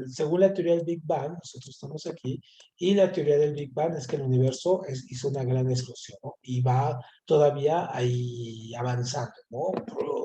según la teoría del Big Bang, nosotros estamos aquí, y la teoría del Big Bang es que el universo hizo una gran explosión, ¿no? Y va todavía ahí avanzando, ¿no?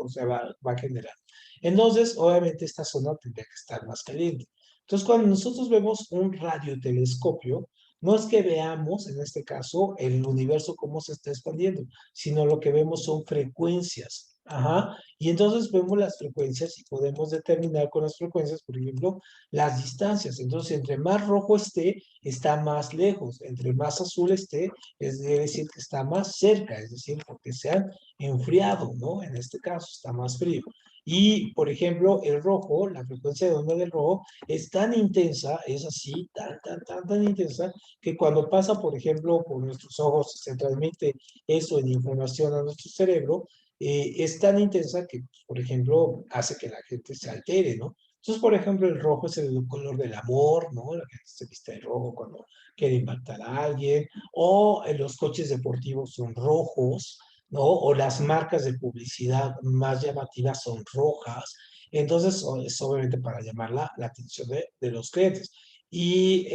O sea, va generando. Entonces, obviamente, esta zona tendría que estar más caliente. Entonces, cuando nosotros vemos un radiotelescopio, no es que veamos, en este caso, el universo cómo se está expandiendo, sino lo que vemos son frecuencias. Ajá. Y entonces vemos las frecuencias y podemos determinar con las frecuencias, por ejemplo, las distancias. Entonces, entre más rojo esté, está más lejos. Entre más azul esté, es decir que está más cerca, es decir, porque se han enfriado, ¿no? En este caso, está más frío. Y, por ejemplo, el rojo, la frecuencia de onda del rojo, es tan intensa, es así, tan intensa, que cuando pasa, por ejemplo, por nuestros ojos, se transmite eso en información a nuestro cerebro, es tan intensa que, pues, por ejemplo, hace que la gente se altere, ¿no? Entonces, por ejemplo, el rojo es el color del amor, ¿no? La gente se viste de rojo cuando quiere impactar a alguien, o los coches deportivos son rojos, ¿no? O las marcas de publicidad más llamativas son rojas. Entonces, es obviamente para llamar la atención de los clientes. Y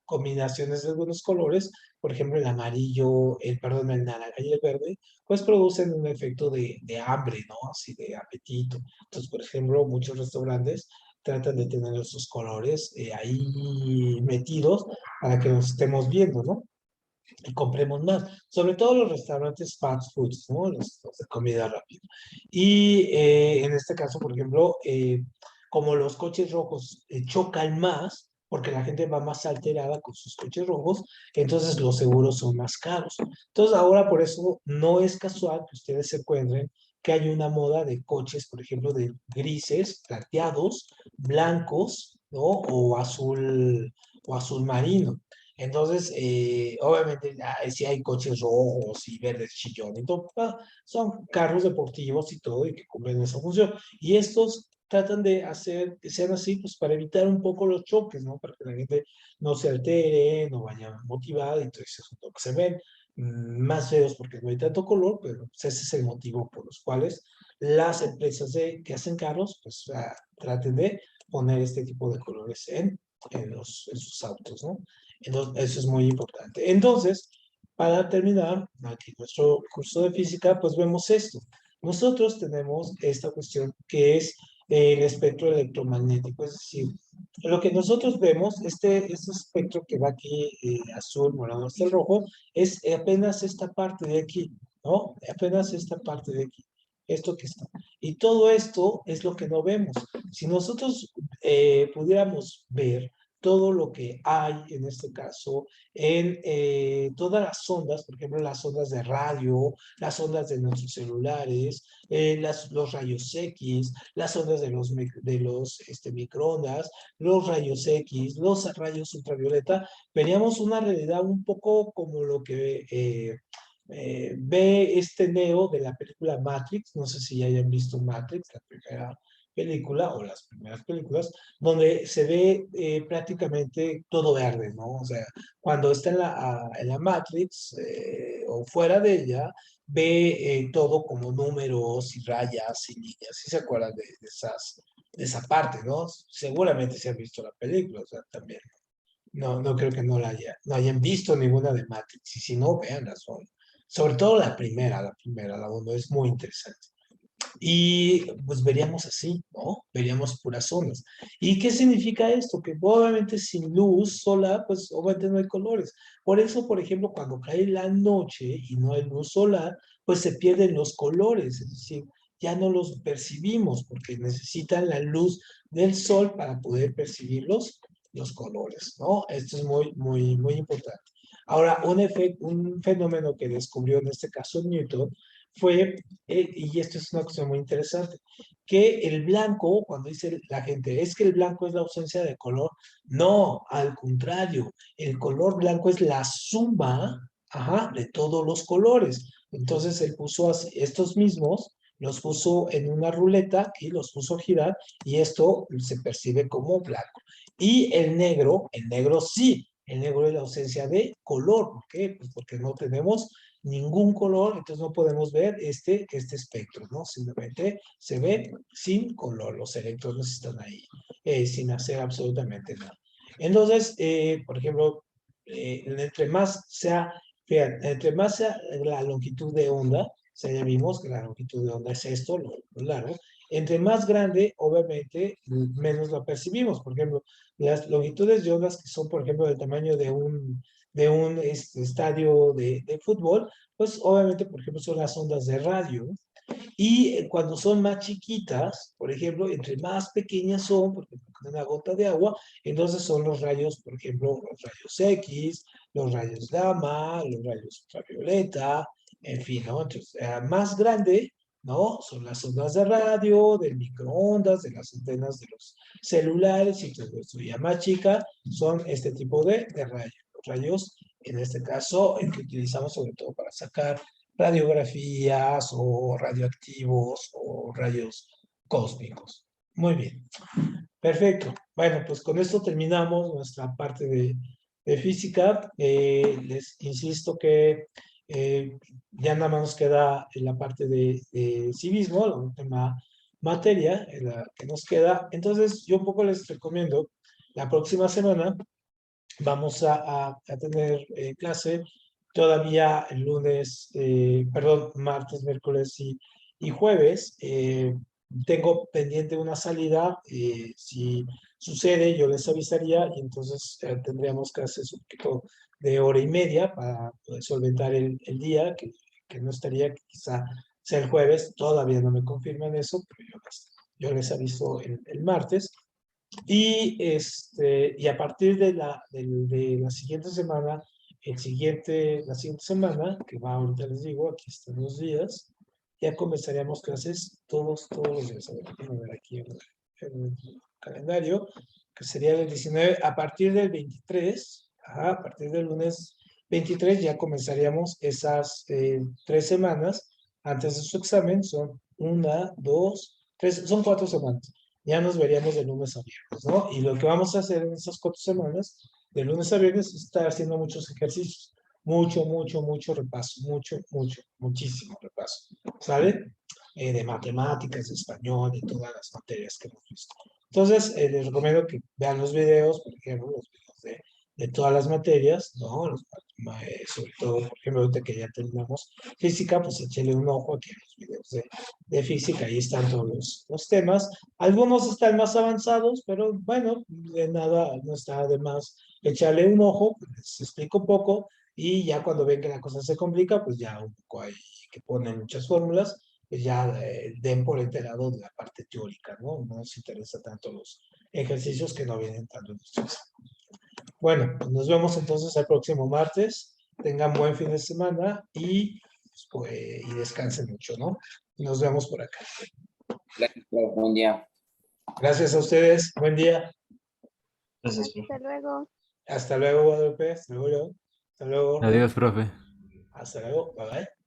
combinaciones de algunos colores, por ejemplo, el amarillo, perdón, el naranja y el verde, pues producen un efecto de hambre, ¿no? Así de apetito. Entonces, por ejemplo, muchos restaurantes tratan de tener esos colores ahí metidos para que nos estemos viendo, ¿no? Y compremos más. Sobre todo los restaurantes fast foods, ¿no? Los de comida rápida. Y en este caso, por ejemplo, como los coches rojos chocan más, porque la gente va más alterada con sus coches rojos, entonces los seguros son más caros. Entonces ahora por eso no es casual que ustedes se encuentren que hay una moda de coches, por ejemplo, de grises, plateados, blancos, ¿no? O azul marino. Entonces, obviamente, sí hay coches rojos y verdes chillón y todo, son carros deportivos y todo, y que cumplen esa función. Y estos tratan de hacer que sean así, pues para evitar un poco los choques, ¿no? Para que la gente no se altere, no vaya motivada, entonces es un que se ven más feos porque no hay tanto color, pero pues, ese es el motivo por los cuales las empresas que hacen carros, pues traten de poner este tipo de colores en sus autos, ¿no? Entonces, eso es muy importante. Entonces, para terminar, aquí nuestro curso de física, pues vemos esto. nosotros tenemos esta cuestión que es el espectro electromagnético, es decir, lo que nosotros vemos, este espectro que va aquí, azul, morado hasta el rojo, es apenas esta parte de aquí, ¿no? Apenas esta parte de aquí, esto que está. Y todo esto es lo que no vemos. Si nosotros pudiéramos ver todo lo que hay, en este caso, en todas las ondas, por ejemplo, las ondas de radio, las ondas de nuestros celulares, los rayos X, las ondas de los microondas, los rayos X, los rayos ultravioleta, veríamos una realidad un poco como lo que ve este Neo de la película Matrix, no sé si ya hayan visto Matrix, la primera película o las primeras películas, donde se ve prácticamente todo verde, ¿no? O sea, cuando está en la Matrix o fuera de ella, ve todo como números y rayas y líneas. ¿Sí se acuerdan de esa parte, ¿no? Seguramente se han visto la película, o sea, también. No, no creo que no hayan visto ninguna de Matrix. Y si no, véanlas. Sobre todo la donde es muy interesante. Y pues veríamos así, ¿no? Veríamos puras ondas. ¿Y qué significa esto? Que obviamente sin luz solar, pues obviamente no hay colores. Por eso, por ejemplo, cuando cae la noche y no hay luz solar, pues se pierden los colores, es decir, ya no los percibimos porque necesitan la luz del sol para poder percibir los colores, ¿no? Esto es muy, muy, muy importante. Ahora, un fenómeno que descubrió en este caso Newton fue y esto es una cosa muy interesante, que el blanco, cuando dice la gente, es que el blanco es la ausencia de color, no, al contrario, el color blanco es la suma, ajá, de todos los colores. Entonces él puso así, estos mismos, los puso en una ruleta y los puso a girar y esto se percibe como blanco. Y el negro sí, el negro es la ausencia de color. ¿Por qué? Pues porque no tenemos ningún color, entonces no podemos ver este espectro, ¿no? Simplemente se ve sin color, los electrones están ahí, sin hacer absolutamente nada. Entonces, por ejemplo, entre más sea la longitud de onda, o sea, ya vimos que la longitud de onda es esto, lo largo, entre más grande, obviamente, menos la percibimos. Por ejemplo, las longitudes de ondas que son, por ejemplo, del tamaño de un estadio de fútbol, pues obviamente, por ejemplo, son las ondas de radio. Y cuando son más chiquitas, por ejemplo, entre más pequeñas son, porque una gota de agua, entonces son los rayos, por ejemplo, los rayos X, los rayos gamma, los rayos ultravioleta, en fin, ¿no? Entonces, más grande, ¿no? Son las ondas de radio, del microondas, de las antenas de los celulares y todo eso. Y a más chica son este tipo de rayos. Los rayos, en este caso, el que utilizamos sobre todo para sacar radiografías o radioactivos o rayos cósmicos. Muy bien, perfecto. Bueno, pues con esto terminamos nuestra parte de física. Les insisto que ya nada más nos queda en la parte de civismo, la última materia en la que nos queda. Entonces, yo un poco les recomiendo la próxima semana vamos a tener clase todavía el lunes, perdón, martes, miércoles y jueves. Tengo pendiente una salida, si sucede yo les avisaría y entonces tendríamos clases un poquito de hora y media para poder solventar el día, que no estaría, que quizá sea el jueves, todavía no me confirman eso, pero yo les aviso el martes. Y a partir de la siguiente semana, la siguiente semana, que va ahorita les digo, aquí están los días, ya comenzaríamos clases todos los días. A ver, déjenme ver aquí en el calendario, que sería el 19, a partir del 23, ajá, a partir del lunes 23 ya comenzaríamos esas 3 semanas antes de su examen, son una, dos, tres, son 4 semanas ya nos veríamos de lunes a viernes, ¿no? Y lo que vamos a hacer en esas 4 semanas, de lunes a viernes, es estar haciendo muchos ejercicios, mucho repaso, muchísimo repaso, ¿sale? De matemáticas, de español, de todas las materias que hemos visto. Entonces, les recomiendo que vean los videos, por ejemplo, los videos de todas las materias, ¿no? Sobre todo, por ejemplo, ahorita que ya terminamos física, pues échele un ojo aquí a los videos de física, ahí están todos los temas. Algunos están más avanzados, pero bueno, de nada, no está de más echarle un ojo, pues, les explico un poco, y ya cuando ven que la cosa se complica, pues ya un poco ahí que ponen muchas fórmulas, pues ya den por enterado de la parte teórica, ¿no? No nos interesa tanto los ejercicios que no vienen tanto en nuestro examen. Bueno, pues nos vemos entonces el próximo martes. Tengan buen fin de semana y descansen mucho, ¿no? Nos vemos por acá. Gracias, profe. Buen día. Gracias a ustedes. Buen día. Gracias, profe. Hasta luego. Hasta luego, Guadalupe. Hasta luego. Hasta luego. Adiós, profe. Hasta luego. Bye bye.